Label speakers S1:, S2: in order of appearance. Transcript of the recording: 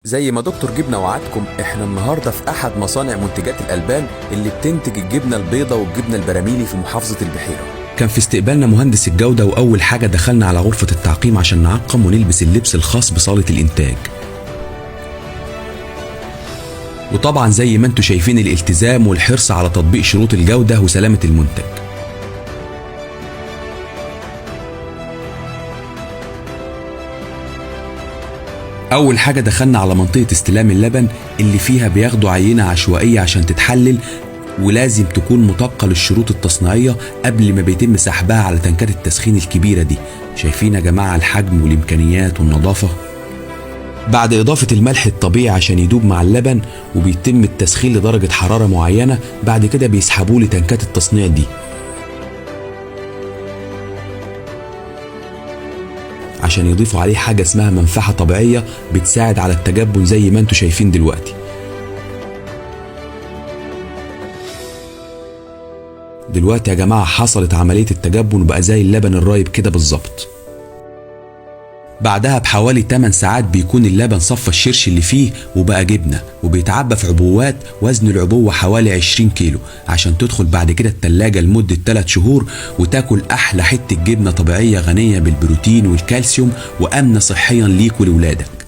S1: زي ما دكتور جبنة وعدكم، احنا النهاردة في احد مصانع منتجات الالبان اللي بتنتج الجبنة البيضة والجبنة البراميلي في محافظة البحيرة.
S2: كان في استقبالنا مهندس الجودة، واول حاجة دخلنا على غرفة التعقيم عشان نعقم ونلبس اللبس الخاص بصالة الانتاج. وطبعا زي ما انتوا شايفين الالتزام والحرص على تطبيق شروط الجودة وسلامة المنتج. أول حاجة دخلنا على منطقة استلام اللبن اللي فيها بياخدوا عينة عشوائية عشان تتحلل، ولازم تكون مطابقة للشروط التصنيعية قبل ما بيتم سحبها على تنكات التسخين الكبيرة دي. شايفين يا جماعة الحجم والإمكانيات والنظافة؟ بعد إضافة الملح الطبيعي عشان يدوب مع اللبن، وبيتم التسخين لدرجة حرارة معينة، بعد كده بيسحبوه لتنكات التصنيع دي عشان يضيفوا عليه حاجة اسمها منفعة طبيعية بتساعد على التجبن زي ما انتوا شايفين دلوقتي. دلوقتي يا جماعة حصلت عملية التجبن وبقى زي اللبن الرايب كده بالظبط. بعدها بحوالي 8 ساعات بيكون اللبن صفى الشرش اللي فيه وبقى جبنة، وبيتعبى في عبوات وزن العبوة حوالي 20 كيلو عشان تدخل بعد كده التلاجة لمدة 3 شهور وتاكل أحلى حتة جبنة طبيعية غنية بالبروتين والكالسيوم وآمنة صحيا ليك ولولادك.